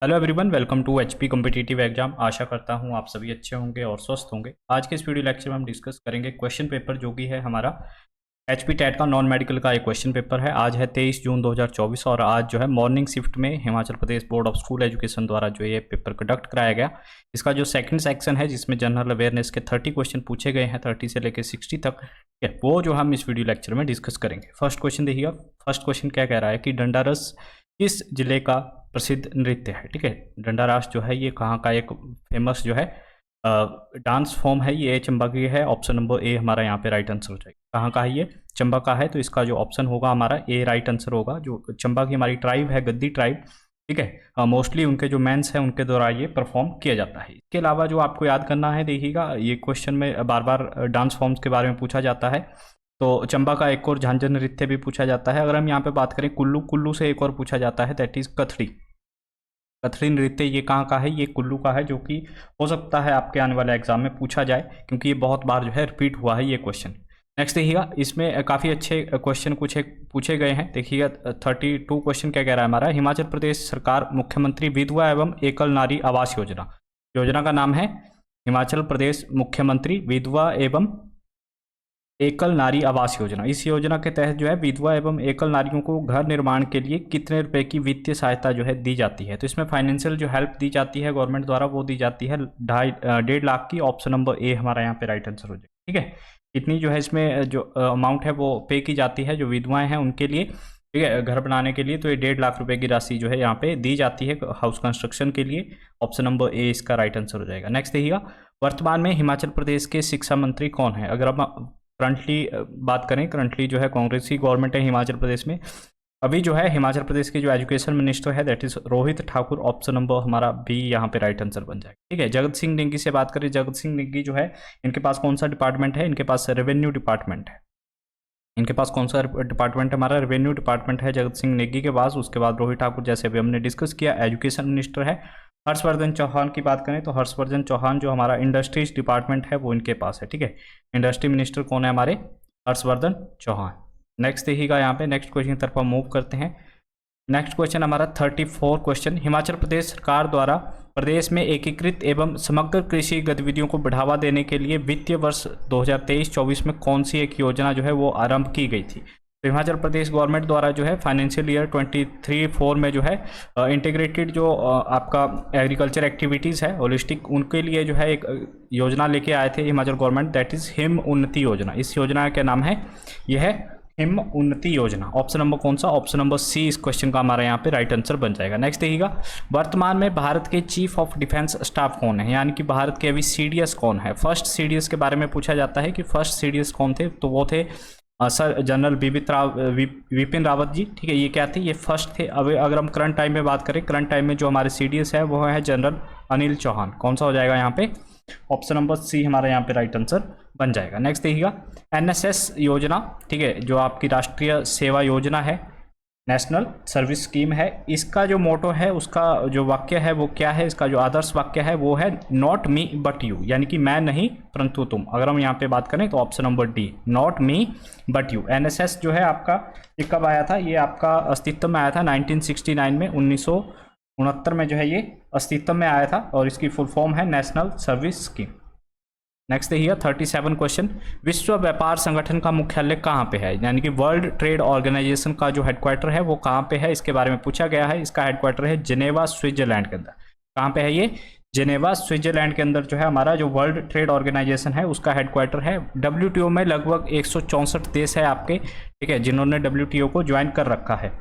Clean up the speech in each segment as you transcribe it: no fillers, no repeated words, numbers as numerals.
Hello everyone, welcome to HP competitive exam. आशा करता हूं आप सभी अच्छे होंगे और स्वस्थ होंगे। आज के इस वीडियो लेक्चर में हम डिस्कस करेंगे क्वेश्चन पेपर जो कि है हमारा एचपी टेट का नॉन मेडिकल का एक क्वेश्चन पेपर है। आज है 23 जून 2024 और आज जो है मॉर्निंग शिफ्ट में Himachal Pradesh board of school education द्वारा जो ये पेपर कंडक्ट कराया गया। इसका जो सेकंड सेक्शन है जिसमें जनरल अवेयरनेस के 30 क्वेश्चन पूछे गए हैं, 30 से लेकर 60 तक, वो जो हम इस वीडियो लेक्चर में डिस्कस करेंगे। फर्स्ट क्वेश्चन देखिएगा। फर्स्ट क्वेश्चन क्या कह रहा है कि डंडारस किस जिले का प्रसिद्ध नृत्य है। ठीक है, डंडारास जो है ये कहाँ का एक फेमस जो है डांस फॉर्म है। ये चंबा की है। ऑप्शन नंबर ए हमारा यहाँ पे राइट आंसर हो जाएगा। कहाँ का है ये? चंबा का है, तो इसका जो ऑप्शन होगा हमारा ए राइट आंसर होगा। जो चंबा की हमारी ट्राइब है, गद्दी ट्राइब, ठीक है, मोस्टली उनके जो मेंस हैं उनके द्वारा ये परफॉर्म किया जाता है। इसके अलावा जो आपको याद करना है, देखिएगा ये क्वेश्चन में बार बार डांस फॉर्म्स के बारे में पूछा जाता है। तो चंबा का एक और झांझर नृत्य भी पूछा जाता है। अगर हम यहाँ पे बात करें कुल्लू, कुल्लू से एक और पूछा जाता है, दैट इज कथड़ी। कथड़ी नृत्य ये कहाँ का है? ये कुल्लू का है, जो कि हो सकता है आपके आने वाले एग्जाम में पूछा जाए, क्योंकि ये बहुत बार जो है रिपीट हुआ है ये क्वेश्चन। नेक्स्ट देखिएगा, इसमें काफ़ी अच्छे क्वेश्चन कुछ एक पूछे गए हैं। देखिएगा 32 क्वेश्चन क्या कह रहा है हमारा। हिमाचल प्रदेश सरकार मुख्यमंत्री विधवा एवं एकल नारी आवास योजना, योजना का नाम है हिमाचल प्रदेश मुख्यमंत्री विधवा एवं एकल नारी आवास योजना। इस योजना के तहत जो है विधवा एवं एकल नारियों को घर निर्माण के लिए कितने रुपए की वित्तीय सहायता जो है दी जाती है। तो इसमें फाइनेंशियल जो हेल्प दी जाती है गवर्नमेंट द्वारा, वो दी जाती है 1.5 लाख की। ऑप्शन नंबर ए हमारा यहाँ पे राइट आंसर हो जाएगा। ठीक है, इतनी जो है इसमें जो अमाउंट है वो पे की जाती है जो विधवाएं हैं उनके लिए, ठीक है, घर बनाने के लिए। तो ये 1.5 लाख रुपए की राशि जो है यहाँ पे दी जाती है हाउस कंस्ट्रक्शन के लिए। ऑप्शन नंबर ए इसका राइट आंसर हो जाएगा। नेक्स्ट देखिएगा, वर्तमान में हिमाचल प्रदेश के शिक्षा मंत्री कौन है। अगर हम करंटली बात करें, करंटली जो है कांग्रेस की गवर्नमेंट है हिमाचल प्रदेश में। अभी जो है हिमाचल प्रदेश के जो एजुकेशन मिनिस्टर है that is Rohit Thakur. Option number हमारा बी यहाँ पे राइट आंसर बन जाएगा। ठीक है, जगत सिंह नेगी से बात करें, जगत सिंह नेगी जो है इनके पास कौन सा डिपार्टमेंट है? इनके पास रेवेन्यू डिपार्टमेंट है। इनके पास कौन सा डिपार्टमेंट है? हमारा रेवेन्यू डिपार्टमेंट है जगत सिंह नेगी के पास। उसके बाद रोहित ठाकुर, जैसे अभी हमने डिस्कस किया, एजुकेशन मिनिस्टर है। हर्षवर्धन चौहान की बात करें तो हर्षवर्धन चौहान जो हमारा इंडस्ट्रीज डिपार्टमेंट है वो इनके पास है। ठीक है, इंडस्ट्री मिनिस्टर कौन है हमारे? हर्षवर्धन चौहान। नेक्स्ट देखिएगा, यहाँ पे नेक्स्ट क्वेश्चन की तरफ हम मूव करते हैं। नेक्स्ट क्वेश्चन हमारा 34 क्वेश्चन। हिमाचल प्रदेश सरकार द्वारा प्रदेश में एकीकृत एवं समग्र कृषि गतिविधियों को बढ़ावा देने के लिए वित्तीय वर्ष 2023-24 में कौन सी एक योजना जो है वो आरंभ की गई थी। तो हिमाचल प्रदेश गवर्नमेंट द्वारा जो है फाइनेंशियल ईयर 23-24 में जो है इंटीग्रेटेड जो आपका एग्रीकल्चर एक्टिविटीज़ है होलिस्टिक, उनके लिए जो है एक योजना लेके आए थे Himachal government, that is him उन्नति योजना। इस योजना का नाम है, यह है हिम उन्नति योजना। ऑप्शन नंबर कौन सा? ऑप्शन नंबर सी इस क्वेश्चन का हमारे यहाँ पे राइट आंसर बन जाएगा। नेक्स्ट देखिएगा, वर्तमान में भारत के चीफ ऑफ डिफेंस स्टाफ कौन है, यानी कि भारत के अभी सीडीएस कौन है। फर्स्ट सीडीएस के बारे में पूछा जाता है कि फर्स्ट सीडीएस कौन थे, तो वो थे सर जनरल विपिन रावत जी। ठीक है, ये क्या थे? ये फर्स्ट थे। अब अगर हम करंट टाइम में बात करें, करंट टाइम में जो हमारे सीडीएस है वो है जनरल अनिल चौहान। कौन सा हो जाएगा यहाँ पे? ऑप्शन नंबर सी हमारा यहाँ पे राइट आंसर बन जाएगा। नेक्स्ट देखिएगा, एनएसएस योजना, ठीक है, जो आपकी राष्ट्रीय सेवा योजना है, नेशनल सर्विस स्कीम है, इसका जो मोटो है, उसका जो वाक्य है वो क्या है? इसका जो आदर्श वाक्य है वो है नॉट मी बट यू, यानी कि मैं नहीं परंतु तुम। अगर हम यहाँ पे बात करें तो option number D, not me but you. NSS जो है आपका ये कब आया था? ये आपका अस्तित्व में आया था 1969 में, 1969 में जो है ये अस्तित्व में आया था और इसकी फुल फॉर्म है नेशनल सर्विस स्कीम। नेक्स्ट देखिए 37 क्वेश्चन। विश्व व्यापार संगठन का मुख्यालय कहाँ पे है, यानी कि वर्ल्ड ट्रेड ऑर्गेनाइजेशन का जो हेडक्वार्टर है वो कहाँ पे है, इसके बारे में पूछा गया है। इसका हेडक्वार्टर है जिनेवा स्विट्जरलैंड के अंदर। कहाँ पे है ये? जिनेवा स्विट्जरलैंड के अंदर जो है हमारा जो वर्ल्ड ट्रेड ऑर्गेनाइजेशन है उसका हेडक्वार्टर है। WTO में लगभग 164 देश है आपके, ठीक है, जिन्होंने WTO को ज्वाइन कर रखा है।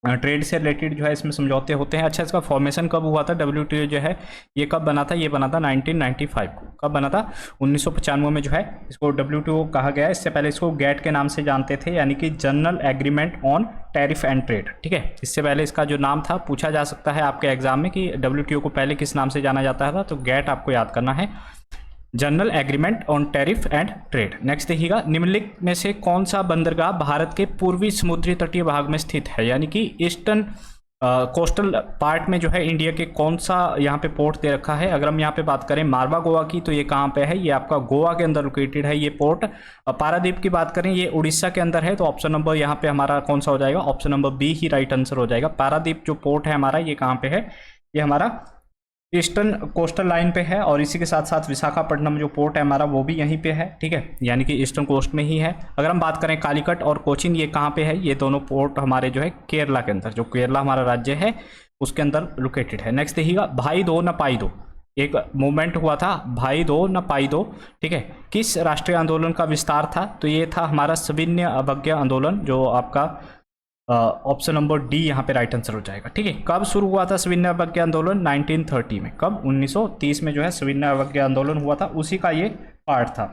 ट्रेड से रिलेटेड जो है इसमें समझौते होते हैं। अच्छा, इसका फॉर्मेशन कब हुआ था? WTO जो है ये कब बना था? ये बना था 1995 को। कब बना था? 1995 में जो है इसको WTO कहा गया है। इससे पहले इसको गेट के नाम से जानते थे, यानी कि general agreement on tariff and trade. ठीक है, इससे पहले इसका जो नाम था, पूछा जा सकता है आपके एग्जाम में कि WTO को पहले किस नाम से जाना जाता था, तो गेट आपको याद करना है, general agreement on tariff and trade. Next देखिएगा, निम्नलिखित में से कौन सा बंदरगाह भारत के पूर्वी समुद्री तटीय भाग में स्थित है, यानी कि ईस्टर्न कोस्टल पार्ट में जो है इंडिया के कौन सा यहाँ पे पोर्ट दे रखा है। अगर हम यहाँ पे बात करें मारवा गोवा की, तो ये कहाँ पे है? ये आपका गोवा के अंदर लोकेटेड है ये पोर्ट। पारादीप की बात करें, ये उड़ीसा के अंदर है। तो ऑप्शन नंबर यहाँ पे हमारा कौन सा हो जाएगा? ऑप्शन नंबर बी ही राइट आंसर हो जाएगा। पारादीप जो पोर्ट है हमारा, ये कहाँ पे है? ये हमारा ईस्टर्न कोस्टल लाइन पे है और इसी के साथ साथ विशाखापट्टनम जो पोर्ट है हमारा वो भी यहीं पे है, ठीक है, यानी कि ईस्टर्न कोस्ट में ही है। अगर हम बात करें कालीकट और कोचीन, ये कहाँ पे है, ये दोनों पोर्ट हमारे जो है केरला के अंदर, जो केरला हमारा राज्य है उसके अंदर लोकेटेड है। नेक्स्ट देखिएगा, भाई दो न पाई दो, एक मूवमेंट हुआ था भाई दो न पाई दो, ठीक है, किस राष्ट्रीय आंदोलन का विस्तार था, तो ये था हमारा सविनय अवज्ञा आंदोलन, जो आपका ऑप्शन नंबर डी यहाँ पे राइट आंसर हो जाएगा, ठीक है। कब शुरू हुआ था सविनय अवज्ञा आंदोलन? 1930 में। कब? 1930 में जो है सविनय अवज्ञा आंदोलन हुआ था, उसी का ये पार्ट था।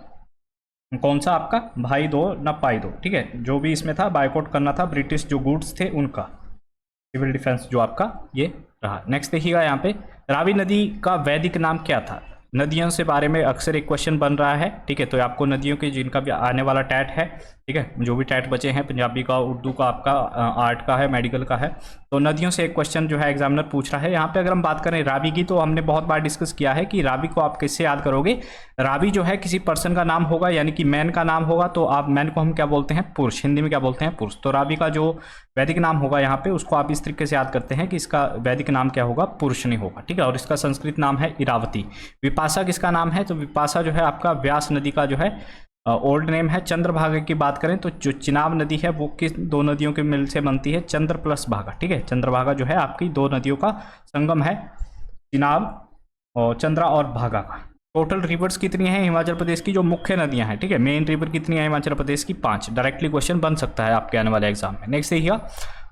कौन सा? आपका भाई दो न पाई दो, ठीक है, जो भी इसमें था बायकॉट करना था ब्रिटिश जो गुड्स थे उनका, सिविल डिफेंस जो आपका ये रहा। नेक्स्ट देखिएगा यहाँ पे, रावी नदी का वैदिक नाम क्या था? नदियों से बारे में अक्सर एक क्वेश्चन बन रहा है, ठीक है, तो आपको नदियों के जिनका भी आने वाला टैट है, ठीक है, जो भी टैट बचे हैं पंजाबी का, उर्दू का, आपका आर्ट का है, मेडिकल का है, तो नदियों से एक क्वेश्चन जो है एग्जामिनर पूछ रहा है। यहाँ पे अगर हम बात करें रावी की, तो हमने बहुत बार डिस्कस किया है कि रावी को आप किससे याद करोगे? रावी जो है किसी पर्सन का नाम होगा, यानी कि मैन का नाम होगा, तो आप मैन को हम क्या बोलते हैं? पुरुष। हिंदी में क्या बोलते हैं? पुरुष। तो रावी का जो वैदिक नाम होगा यहाँ पे, उसको आप इस तरीके से याद करते हैं कि इसका वैदिक नाम क्या होगा? पुरुषनी होगा, ठीक है, और इसका संस्कृत नाम है इरावती। विपाशा किसका नाम है? तो विपाशा जो है आपका व्यास नदी का जो है ओल्ड नेम है। चंद्रभागा की बात करें तो जो चिनाब नदी है वो किस दो नदियों के मिल से बनती है? चंद्र प्लस भागा, ठीक है, चंद्रभागा जो है आपकी दो नदियों का संगम है, चिनाब और चंद्रा और भागा का। टोटल रिवर्स कितनी है हिमाचल प्रदेश की? जो मुख्य नदियां हैं, ठीक है, मेन रिवर कितनी है हिमाचल प्रदेश की? 5। डायरेक्टली क्वेश्चन बन सकता है आपके आने वाले एग्जाम में। नेक्स्ट देखिएगा,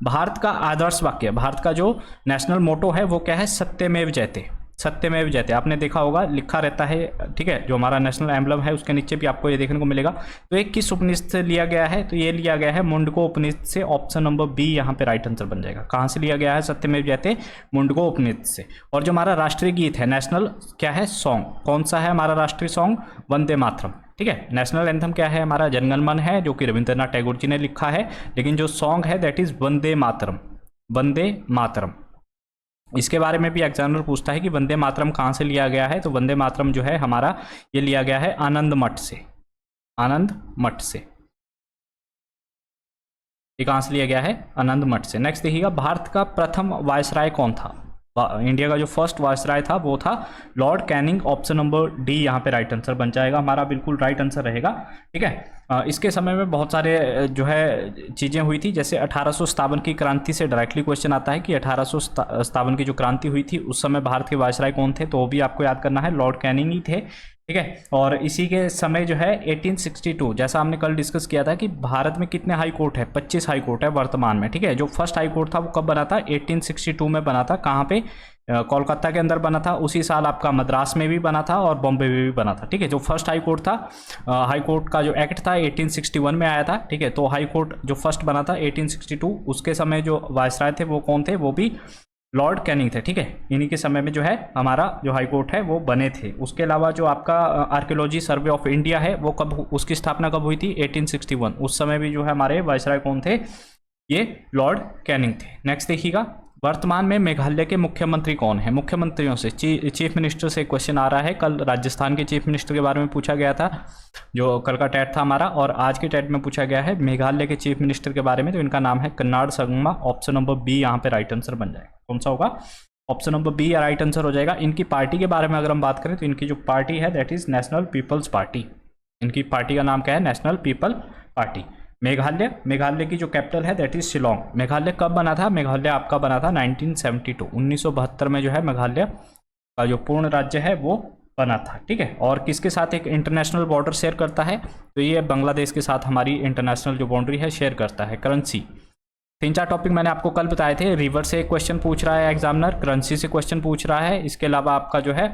भारत का आदर्श वाक्य, भारत का जो नेशनल मोटो है वो क्या है? सत्यमेव जयते। सत्यमेव जयते आपने देखा होगा, लिखा रहता है, ठीक है, जो हमारा नेशनल एम्बलम है उसके नीचे भी आपको ये देखने को मिलेगा। तो ये किस उपनिषद से लिया गया है? तो ये लिया गया है मुंडको उपनिषद से। ऑप्शन नंबर बी यहाँ पे राइट आंसर बन जाएगा। कहाँ से लिया गया है सत्यमेव जयते? मुंडको उपनिषद से। और जो हमारा राष्ट्रीय गीत है, नेशनल क्या है सॉन्ग, कौन सा है हमारा राष्ट्रीय सॉन्ग? वंदे मातरम, ठीक है। नेशनल एंथम क्या है हमारा? जनगण मन है, जो कि रविंद्रनाथ टैगोर जी ने लिखा है, लेकिन जो सॉन्ग है दैट इज वंदे मातरम। वंदे मातरम, इसके बारे में भी एग्जामिनर पूछता है कि वंदे मातरम कहाँ से लिया गया है? तो वंदे मातरम जो है हमारा ये लिया गया है आनंद मठ से। आनंद मठ से, ये कहाँ से लिया गया है? आनंद मठ से। नेक्स्ट देखिएगा, भारत का प्रथम वायसराय कौन था? इंडिया का जो फर्स्ट वायसराय था वो था Lord Canning. Option number D यहाँ पे राइट आंसर बन जाएगा हमारा, बिल्कुल राइट आंसर रहेगा, ठीक है। इसके समय में बहुत सारे जो है चीज़ें हुई थी, जैसे 1857 की क्रांति से डायरेक्टली क्वेश्चन आता है कि 1857 की जो क्रांति हुई थी उस समय भारत के वायसराय कौन थे? तो वो भी आपको याद करना है, लॉर्ड कैनिंग ही थे, ठीक है। और इसी के समय जो है 1862, जैसा हमने कल डिस्कस किया था कि भारत में कितने हाई कोर्ट है? 25 हाई कोर्ट है वर्तमान में, ठीक है। जो फर्स्ट हाई कोर्ट था वो कब बना था? 1862 में बना था। कहाँ पे? कोलकाता के अंदर बना था। उसी साल आपका मद्रास में भी बना था और बॉम्बे में भी बना था, ठीक है। जो फर्स्ट हाई कोर्ट था, हाई कोर्ट का जो एक्ट था 1861 में आया था, ठीक है। तो हाई कोर्ट जो फर्स्ट बना था 1862, उसके समय जो वायसराय थे वो कौन थे? वो भी लॉर्ड कैनिंग थे, ठीक है। इन्हीं के समय में जो है हमारा जो हाई कोर्ट है वो बने थे। उसके अलावा जो आपका आर्कियोलॉजी सर्वे ऑफ इंडिया है वो कब, उसकी स्थापना कब हुई थी? 1861। उस समय भी जो है हमारे वायसराय कौन थे? ये लॉर्ड कैनिंग थे। नेक्स्ट देखिएगा, वर्तमान में मेघालय के मुख्यमंत्री कौन है? मुख्यमंत्रियों से चीफ मिनिस्टर से क्वेश्चन आ रहा है। कल राजस्थान के चीफ मिनिस्टर के बारे में पूछा गया था, जो कल का टैट था हमारा, और आज के टैट में पूछा गया है मेघालय के चीफ मिनिस्टर के बारे में। तो इनका नाम है कन्नाड संगमा। ऑप्शन नंबर बी यहाँ पे राइट आंसर बन जाएगा। कौन सा होगा? ऑप्शन नंबर बी या राइट आंसर हो जाएगा। इनकी पार्टी के बारे में अगर हम बात करें तो इनकी जो पार्टी है दैट इज नेशनल पीपल्स पार्टी। इनकी पार्टी का नाम क्या है? National people party. मेघालय की जो कैपिटल है दैट इज शिलोंग। मेघालय कब बना था? मेघालय आपका बना था 1972, 1972 में जो है मेघालय का जो पूर्ण राज्य है वो बना था, ठीक है। और किसके साथ एक इंटरनेशनल बॉर्डर शेयर करता है? तो ये बांग्लादेश के साथ हमारी इंटरनेशनल जो बाउंड्री है शेयर करता है। करेंसी, 3-4 टॉपिक मैंने आपको कल बताए थे। रिवर से एक क्वेश्चन पूछ रहा है एग्जामिनर, करेंसी से क्वेश्चन पूछ रहा है, इसके अलावा आपका जो है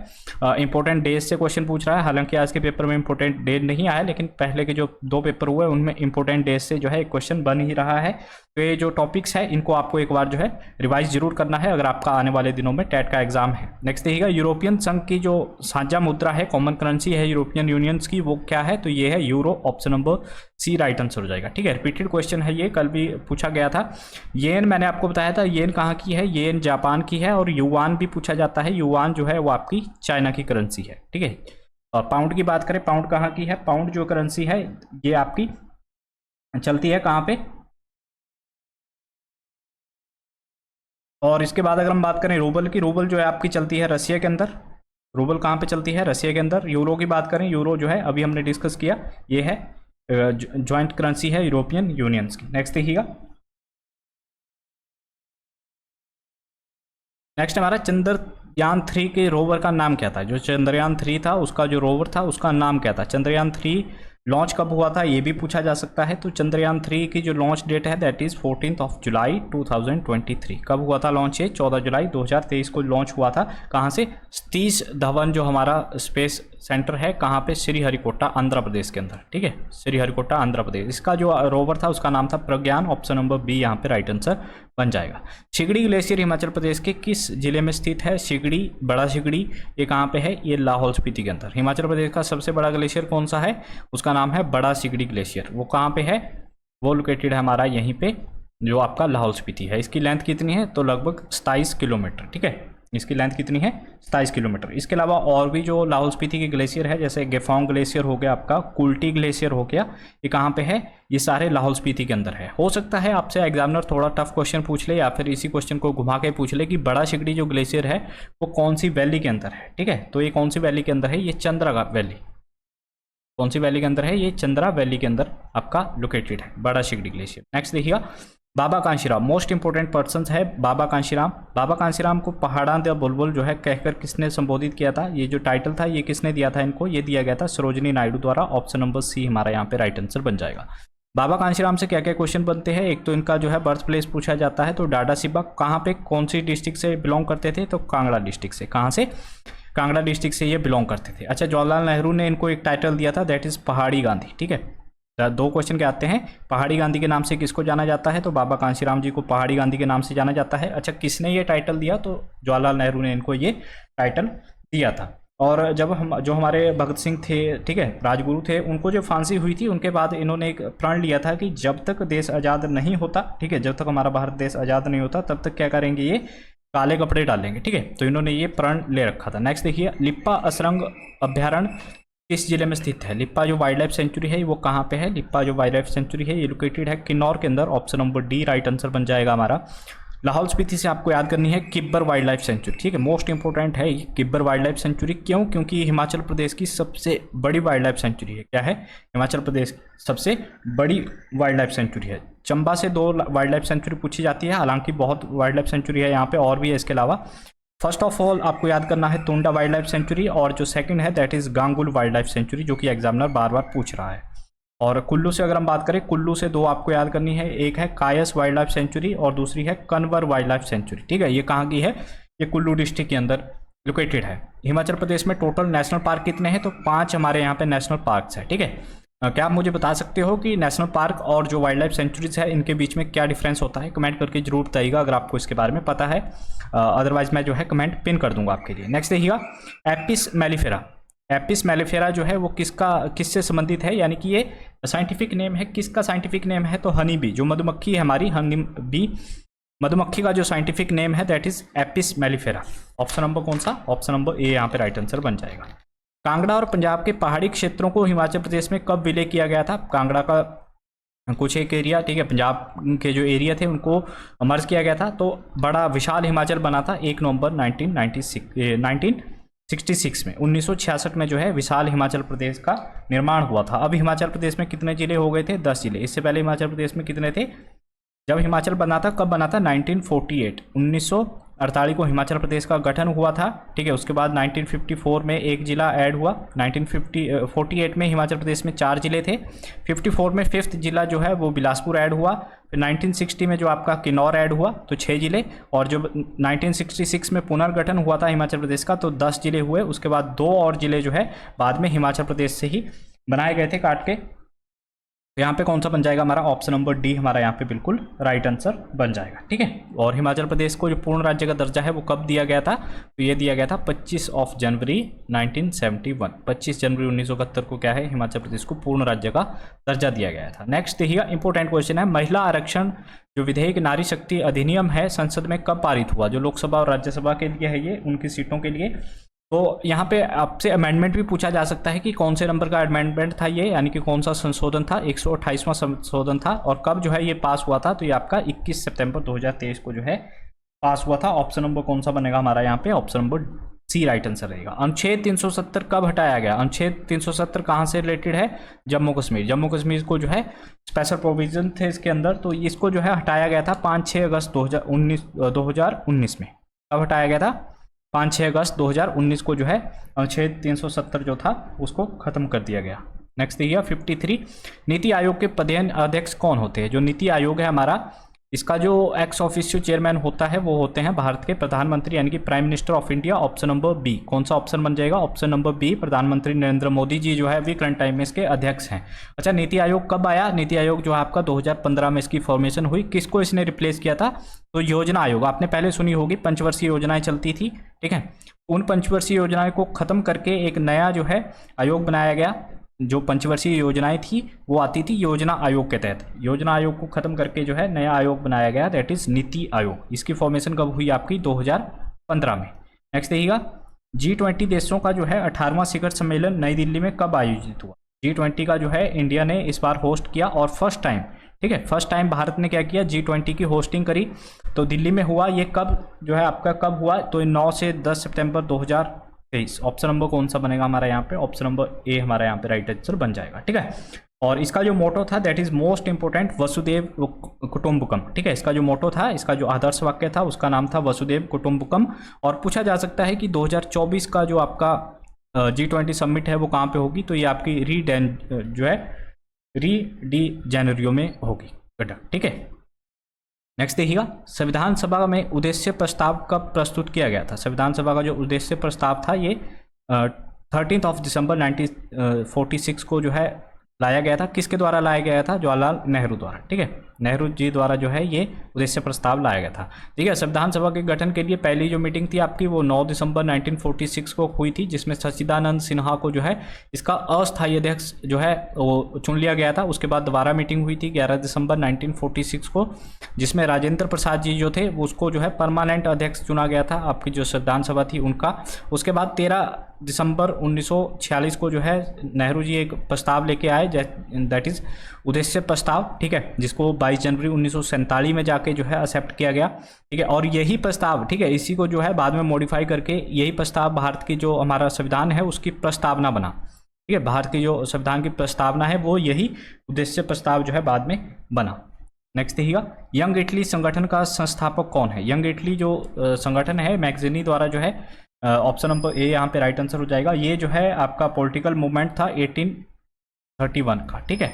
इंपॉर्टेंट डेज से क्वेश्चन पूछ रहा है। हालांकि आज के पेपर में इंपॉर्टेंट डेज नहीं आया, लेकिन पहले के जो 2 पेपर हुए उनमें इंपॉर्टेंट डेज से जो है एक क्वेश्चन बन ही रहा है। तो ये जो टॉपिक्स है इनको आपको एक बार जो है रिवाइज जरूर करना है अगर आपका आने वाले दिनों में टैट का एग्जाम है। नेक्स्ट देखिएगा, यूरोपियन संघ की जो साझा मुद्रा है, कॉमन करेंसी है यूरोपियन यूनियंस की, वो क्या है? तो ये है euro. Option number C right answer हो जाएगा, ठीक है। रिपीटेड क्वेश्चन है ये, कल भी पूछा गया था। येन मैंने आपको बताया था, येन कहाँ की है? येन जापान की है। और युआन भी पूछा जाता है, युआन जो है वो आपकी चाइना की करेंसी है, ठीक है। और पाउंड की बात करें, पाउंड कहाँ की है? पाउंड जो करेंसी है ये आपकी चलती है कहाँ पे? और इसके बाद अगर हम बात करें रूबल की, रूबल जो है आपकी चलती है रसिया के अंदर। रूबल कहाँ पे चलती है? रसिया के अंदर। यूरो की बात करें, यूरो जो है अभी हमने डिस्कस किया, ये है जॉइंट करेंसी है यूरोपियन यूनियंस की। नेक्स्ट देखिएगा, नेक्स्ट हमारा चंद्रयान 3 के रोवर का नाम क्या था? जो चंद्रयान 3 था उसका जो रोवर था उसका नाम क्या था? चंद्रयान 3 लॉन्च कब हुआ था ये भी पूछा जा सकता है। तो चंद्रयान 3 की जो लॉन्च डेट है दैट इज़ 14 जुलाई 2023। कब हुआ था लॉन्च? ये 14 जुलाई 2023 को लॉन्च हुआ था। कहाँ से? सतीश धवन जो हमारा स्पेस सेंटर है, कहाँ पे? श्रीहरिकोटा आंध्र प्रदेश के अंदर। ठीक है, श्रीहरिकोटा आंध्र प्रदेश। इसका जो रोवर था उसका नाम था प्रज्ञान। ऑप्शन नंबर बी यहाँ पे राइट आंसर बन जाएगा। सिगड़ी ग्लेशियर हिमाचल प्रदेश के किस जिले में स्थित है? सिगड़ी, बड़ा सिगड़ी, ये कहाँ पे है? ये लाहौल स्पीति के अंदर। हिमाचल प्रदेश का सबसे बड़ा ग्लेशियर कौन सा है? उसका नाम है बड़ा सिगड़ी ग्लेशियर। वो कहाँ पे है? वो लोकेटेड है हमारा यहीं पे, जो आपका लाहौल स्पीति है। इसकी लेंथ कितनी है? तो लगभग 27 किलोमीटर। ठीक है, इसकी लेंथ कितनी है? 27 किलोमीटर। इसके अलावा और भी जो लाहौल स्पीति के ग्लेशियर है, जैसे गेफोंग ग्लेशियर हो गया, आपका कुल्टी ग्लेशियर हो गया, ये कहाँ पे है? ये सारे लाहौल स्पीति के अंदर है। हो सकता है आपसे एग्जामिनर थोड़ा टफ क्वेश्चन पूछ ले या फिर इसी क्वेश्चन को घुमा के पूछ ले कि बड़ा सिगड़ी जो ग्लेशियर है वो कौन सी वैली के अंदर है। ठीक है, तो ये कौन सी वैली के अंदर है? ये चंद्रा वैली। कौन सी वैली के अंदर है? ये चंद्रा वैली के अंदर आपका लोकेटेड है बड़ा सिगड़ी ग्लेशियर। नेक्स्ट देखिएगा, बाबा कांशीराम, मोस्ट इंपोर्टेंट पर्सन है बाबा कांशीराम। बाबा कांशीराम को पहाड़ा द बुलबुल जो है कहकर किसने संबोधित किया था? ये जो टाइटल था ये किसने दिया था इनको? ये दिया गया था सरोजिनी नायडू द्वारा। ऑप्शन नंबर सी हमारा यहाँ पे राइट आंसर बन जाएगा। बाबा कांशीराम से क्या क्या क्वेश्चन बनते हैं? एक तो इनका जो है बर्थ प्लेस पूछा जाता है, तो डाडा सिबा कहाँ पे, कौन सी डिस्ट्रिक्ट से बिलोंग करते थे? तो कांगड़ा डिस्ट्रिक्ट से। कहाँ से? कांगड़ा डिस्ट्रिक्ट से ये बिलोंग करते थे। अच्छा, जवाहरलाल नेहरू ने इनको एक टाइटल दिया था दैट इज पहाड़ी गांधी। ठीक है, दो क्वेश्चन के आते हैं। पहाड़ी गांधी के नाम से किसको जाना जाता है? तो बाबा कांशीराम जी को पहाड़ी गांधी के नाम से जाना जाता है। अच्छा, किसने ये टाइटल दिया? तो जवाहरलाल नेहरू ने इनको ये टाइटल दिया था। और जब हम जो हमारे भगत सिंह थे, ठीक है, राजगुरु थे, उनको जो फांसी हुई थी उनके बाद इन्होंने एक प्रण लिया था कि जब तक देश आज़ाद नहीं होता, ठीक है, जब तक हमारा भारत देश आज़ाद नहीं होता तब तक क्या करेंगे? ये काले कपड़े डालेंगे। ठीक है, तो इन्होंने ये प्रण ले रखा था। नेक्स्ट देखिए, लिप्पा असरंग अभ्यारण्य किस जिले में स्थित है? लिप्पा जो वाइल्ड लाइफ सेंचुरी है वो कहाँ पे है? लिप्पा जो वाइल्ड लाइफ सेंचुरी है ये लोकेटेड है किन्नौर के अंदर। Option number D right answer बन जाएगा हमारा। लाहौल स्पीति से आपको याद करनी है किब्बर वाइल्ड लाइफ सेंचुरी। ठीक है, मोस्ट इंपोर्टेंट है ये किब्बर वाइल्ड लाइफ सेंचुरी। क्यों? क्योंकि ये हिमाचल प्रदेश की सबसे बड़ी वाइल्ड लाइफ सेंचुरी है। क्या है? हिमाचल प्रदेश की सबसे बड़ी वाइल्ड लाइफ सेंचुरी है। चंबा से 2 वाइल्ड लाइफ सेंचुरी पूछी जाती है, हालांकि बहुत वाइल्ड लाइफ सेंचुरी है यहाँ पे और भी है इसके अलावा। फर्स्ट ऑफ ऑल आपको याद करना है तुंडा वाइल्ड लाइफ सेंचुरी, और जो सेकंड है that is गांगुल wild life sanctuary, जो कि एग्जामिनर बार बार पूछ रहा है। और कुल्लू से अगर हम बात करें, कुल्लू से 2 आपको याद करनी है, एक है कायस वाइल्ड लाइफ सेंचुरी और दूसरी है कन्वर वाइल्ड लाइफ सेंचुरी। ठीक है, ये कहाँ की है? ये कुल्लू डिस्ट्रिक्ट के अंदर लोकेटेड है। हिमाचल प्रदेश में टोटल नेशनल पार्क कितने हैं? तो 5 हमारे यहाँ पे नेशनल पार्क है। ठीक है, क्या आप मुझे बता सकते हो कि नेशनल पार्क और जो वाइल्ड लाइफ सेंचुरीज है इनके बीच में क्या डिफरेंस होता है? कमेंट करके जरूर बताइएगा अगर आपको इसके बारे में पता है, अदरवाइज मैं जो है कमेंट पिन कर दूंगा आपके लिए। नेक्स्ट देखिएगा, एपिस मेलिफेरा। एपिस मेलिफेरा जो है वो किससे संबंधित है? यानी कि ये साइंटिफिक नेम है, किसका साइंटिफिक नेम है? तो हनी बी, जो मधुमक्खी है हमारी, हनी बी मधुमक्खी का जो साइंटिफिक नेम है that is Apis mellifera. Option number कौन सा? ऑप्शन नंबर ए यहाँ पे राइट आंसर बन जाएगा। कांगड़ा और पंजाब के पहाड़ी क्षेत्रों को हिमाचल प्रदेश में कब विलय किया गया था? कांगड़ा का कुछ एक एरिया, ठीक है, पंजाब के जो एरिया थे उनको मर्ज किया गया था, तो बड़ा विशाल हिमाचल बना था 1 नवंबर 1966 में। 1966 में जो है विशाल हिमाचल प्रदेश का निर्माण हुआ था। अब हिमाचल प्रदेश में कितने जिले हो गए थे? 10 जिले। इससे पहले हिमाचल प्रदेश में कितने थे? जब हिमाचल बना था, कब बना था? 1948, 1948 को हिमाचल प्रदेश का गठन हुआ था। ठीक है, उसके बाद 1954 में 1 जिला ऐड हुआ। 1948 में हिमाचल प्रदेश में 4 जिले थे। 54 में 5th जिला जो है वो बिलासपुर ऐड हुआ। फिर 1960 में जो आपका किन्नौर ऐड हुआ, तो 6 जिले। और जो 1966 में पुनर्गठन हुआ था हिमाचल प्रदेश का, तो 10 जिले हुए। उसके बाद 2 और जिले जो है बाद में हिमाचल प्रदेश से ही बनाए गए थे काट के। तो यहाँ पे कौन सा बन जाएगा हमारा? ऑप्शन नंबर डी हमारा यहाँ पे बिल्कुल राइट आंसर बन जाएगा। ठीक है, और हिमाचल प्रदेश को जो पूर्ण राज्य का दर्जा है वो कब दिया गया था? तो ये दिया गया था 25 जनवरी 1971। 25 जनवरी 1971 को क्या है? हिमाचल प्रदेश को पूर्ण राज्य का दर्जा दिया गया था। नेक्स्ट देखिएगा, इंपॉर्टेंट क्वेश्चन है, महिला आरक्षण जो विधेयक नारी शक्ति अधिनियम है संसद में कब पारित हुआ? जो लोकसभा और राज्यसभा के लिए है ये, उनकी सीटों के लिए। तो यहाँ पे आपसे अमेंडमेंट भी पूछा जा सकता है कि कौन से नंबर का अमेंडमेंट था ये, यानी कि कौन सा संशोधन था? 128वां संशोधन था। और कब जो है ये पास हुआ था? तो ये आपका 21 सितंबर 2023 को जो है पास हुआ था। ऑप्शन नंबर कौन सा बनेगा हमारा यहाँ पे, option number C right answer रहेगा। अनुच्छेद 370 कब हटाया गया? अनुच्छेद 370 कहाँ से रिलेटेड है? जम्मू कश्मीर। जम्मू कश्मीर को जो है स्पेशल प्रोविजन थे इसके अंदर, तो इसको जो है हटाया गया था 5-6 अगस्त 2019 में। कब हटाया गया था? 5-6 अगस्त 2019 को जो है अनुच्छेद 370 जो था उसको खत्म कर दिया गया। नेक्स्ट देखिए 53, नीति आयोग के पदेन अध्यक्ष कौन होते हैं? जो नीति आयोग है हमारा, इसका जो एक्स ऑफिशियो चेयरमैन होता है वो होते हैं भारत के प्रधानमंत्री यानी कि prime minister of India. Option number B. कौन सा ऑप्शन बन जाएगा? Option number B. प्रधानमंत्री नरेंद्र मोदी जी जो है अभी करंट टाइम में इसके अध्यक्ष हैं। अच्छा, नीति आयोग कब आया? नीति आयोग जो है आपका 2015 में इसकी फॉर्मेशन हुई। किसको इसने रिप्लेस किया था? तो योजना आयोग आपने पहले सुनी होगी, पंचवर्षीय योजनाएं चलती थी, ठीक है। उन पंचवर्षीय योजनाएं को खत्म करके एक नया जो है आयोग बनाया गया। जो पंचवर्षीय योजनाएं थी वो आती थी योजना आयोग के तहत। योजना आयोग को खत्म करके जो है नया आयोग बनाया गया, दैट इज नीति आयोग। इसकी फॉर्मेशन कब हुई आपकी? 2015 में। नेक्स्ट देखिएगा G20 देशों का जो है 18वां शिखर सम्मेलन नई दिल्ली में कब आयोजित हुआ? G20 का जो है इंडिया ने इस बार होस्ट किया और फर्स्ट टाइम, ठीक है, फर्स्ट टाइम भारत ने क्या किया? G20 की होस्टिंग करी, तो दिल्ली में हुआ। ये कब जो है आपका कब हुआ? तो 9 से 10 सितंबर 2023। ऑप्शन नंबर कौन सा बनेगा हमारा यहाँ पे? ऑप्शन नंबर ए हमारा यहाँ पे राइट आंसर बन जाएगा, ठीक है। और इसका जो मोटो था दैट इज मोस्ट इंपोर्टेंट वसुदेव कुटुंबकम, ठीक है। इसका जो मोटो था, इसका जो आदर्श वाक्य था उसका नाम था वसुदेव कुटुंबकम। और पूछा जा सकता है कि 2024 का जो आपका G20 समिट है वो कहाँ पे होगी? तो ये आपकी री डी जेनेरियो में होगी, ठीक है। नेक्स्ट देखिएगा संविधान सभा में उद्देश्य प्रस्ताव कब प्रस्तुत किया गया था? संविधान सभा का जो उद्देश्य प्रस्ताव था ये 13 दिसंबर 1946 को जो है लाया गया था। किसके द्वारा लाया गया था? जवाहरलाल नेहरू द्वारा, ठीक है। नेहरू जी द्वारा जो है ये उद्देश्य प्रस्ताव लाया गया था, ठीक है। संविधान सभा के गठन के लिए पहली जो मीटिंग थी आपकी वो 9 दिसंबर 1946 को हुई थी, जिसमें सच्चिदानंद सिन्हा को जो है इसका अस्थायी अध्यक्ष जो है वो चुन लिया गया था। उसके बाद दोबारा मीटिंग हुई थी 11 दिसंबर 1946 को, जिसमें राजेंद्र प्रसाद जी जो थे उसको जो है परमानेंट अध्यक्ष चुना गया था आपकी जो संविधान सभा थी उनका। उसके बाद 13 दिसंबर 1946 को जो है नेहरू जी एक प्रस्ताव लेके आए, दैट इज उद्देश्य प्रस्ताव, ठीक है, जिसको 22 जनवरी 1947 में जाके जो है एक्सेप्ट किया गया, ठीक है। और यही प्रस्ताव, ठीक है, इसी को जो है बाद में मॉडिफाई करके यही प्रस्ताव भारत की जो हमारा संविधान है उसकी प्रस्तावना बना, ठीक है। भारत की जो संविधान की प्रस्तावना है वो यही उद्देश्य प्रस्ताव जो है बाद में बना। नेक्स्ट देखिएगा यंग इटली संगठन का संस्थापक कौन है? यंग इटली जो संगठन है मैगजीनी द्वारा जो है, ऑप्शन नंबर ए यहाँ पे राइट आंसर हो जाएगा। ये जो है आपका पॉलिटिकल मूवमेंट था 1831 का, ठीक है,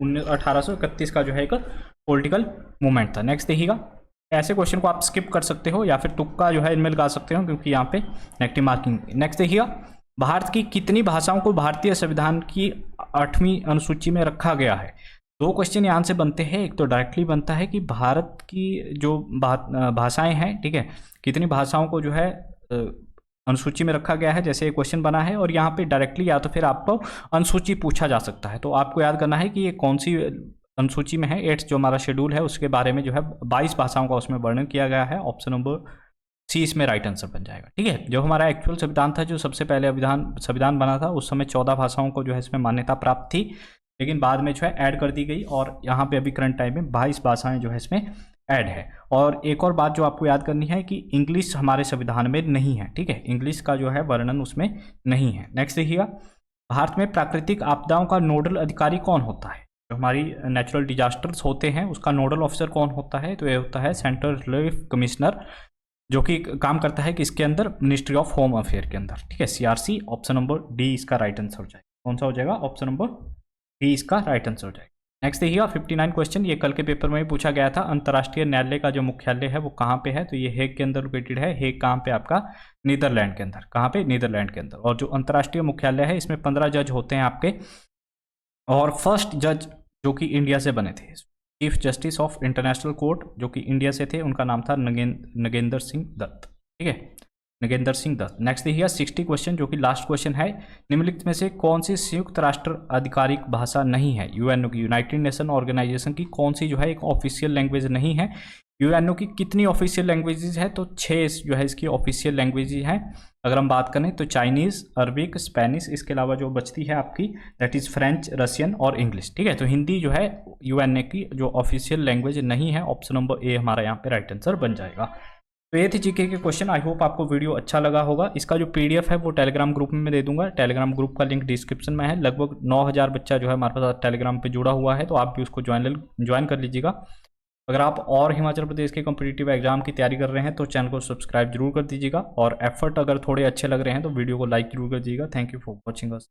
1831 का जो है एक पॉलिटिकल मूवमेंट था। नेक्स्ट देखिएगा ऐसे क्वेश्चन को आप स्किप कर सकते हो या फिर तुक्का जो है इनमें लगा सकते हो क्योंकि यहाँ पे नेगेटिव मार्किंग। नेक्स्ट देखिएगा भारत की कितनी भाषाओं को भारतीय संविधान की 8वीं अनुसूची में रखा गया है? 2 क्वेश्चन यहाँ से बनते हैं। एक तो डायरेक्टली बनता है कि भारत की जो भाषाएं हैं, ठीक है, कितनी भाषाओं को जो है अनुसूची में रखा गया है, जैसे एक क्वेश्चन बना है। और यहाँ पे डायरेक्टली या तो फिर आपको अनुसूची पूछा जा सकता है, तो आपको याद करना है कि ये कौन सी अनुसूची में है। 8 जो हमारा शेड्यूल है उसके बारे में जो है 22 भाषाओं का उसमें वर्णन किया गया है। ऑप्शन नंबर सी इसमें राइट आंसर बन जाएगा, ठीक है। जो हमारा एक्चुअल संविधान था, जो सबसे पहले संविधान बना था, उस समय 14 भाषाओं को जो है इसमें मान्यता प्राप्त थी, लेकिन बाद में जो है ऐड कर दी गई और यहाँ पे अभी करंट टाइम में 22 भाषाएं जो है इसमें ऐड है। और एक और बात जो आपको याद करनी है कि इंग्लिश हमारे संविधान में नहीं है, ठीक है, इंग्लिश का जो है वर्णन उसमें नहीं है। नेक्स्ट देखिएगा भारत में प्राकृतिक आपदाओं का नोडल अधिकारी कौन होता है? जो हमारी नेचुरल डिजास्टर्स होते हैं उसका नोडल ऑफिसर कौन होता है? तो ये होता है सेंट्रल रिलीफ कमिश्नर, जो कि काम करता है किसके अंदर? मिनिस्ट्री ऑफ होम अफेयर के अंदर, ठीक है, CRC। ऑप्शन नंबर डी इसका राइट आंसर हो जाएगा। कौन सा हो जाएगा? ऑप्शन नंबर डी इसका राइट आंसर हो जाएगा। नेक्स्ट देखिएगा 59 क्वेश्चन, ये कल के पेपर में भी पूछा गया था। अंतर्राष्ट्रीय न्यायालय का जो मुख्यालय है वो कहाँ पे है? तो ये हेग के अंदर लोकेटेड है। हेग कहाँ पे? आपका नीदरलैंड के अंदर। कहाँ पे? नीदरलैंड के अंदर। और जो अंतर्राष्ट्रीय मुख्यालय है इसमें 15 जज होते हैं आपके, और फर्स्ट जज जो कि इंडिया से बने थे, chief justice of international court जो कि इंडिया से थे, उनका नाम था नगेंद्र सिंह दत्त, ठीक है, नगेंद्र सिंह दत्त। नेक्स्ट देखिए 60 क्वेश्चन जो कि लास्ट क्वेश्चन है, निम्नलिखित में से कौन सी संयुक्त राष्ट्र आधिकारिक भाषा नहीं है? यूएनओ की, यूनाइटेड नेशन ऑर्गेनाइजेशन की कौन सी जो है एक ऑफिशियल लैंग्वेज नहीं है? यूएनओ की कितनी ऑफिशियल लैंग्वेजेज है? तो 6 जो है इसकी ऑफिशियल लैंग्वेजेज हैं। अगर हम बात करें तो चाइनीज़, अरबिक, स्पेनिश, इसके अलावा जो बचती है आपकी दैट इज़ फ्रेंच, रशियन और इंग्लिश, ठीक है। तो हिंदी जो है यूएनओ की जो ऑफिशियल लैंग्वेज नहीं है। ऑप्शन नंबर ए हमारा यहाँ पे राइट आंसर बन जाएगा। तो ये थे जीके के क्वेश्चन। आई होप आपको वीडियो अच्छा लगा होगा। इसका जो पीडीएफ है वो टेलीग्राम ग्रुप में मैं दे दूंगा। टेलीग्राम ग्रुप का लिंक डिस्क्रिप्शन में है। लगभग 9000 बच्चा जो है हमारे पास टेलीग्राम पे जुड़ा हुआ है, तो आप भी उसको ज्वाइन कर लीजिएगा। अगर आप और हिमाचल प्रदेश के कॉम्पिटिटिव एग्जाम की तैयारी कर रहे हैं तो चैनल को सब्सक्राइब जरूर कर दीजिएगा, और एफर्ट अगर थोड़े अच्छे लग रहे हैं तो वीडियो को लाइक जरूर कर दीजिएगा। Thank you for watching us.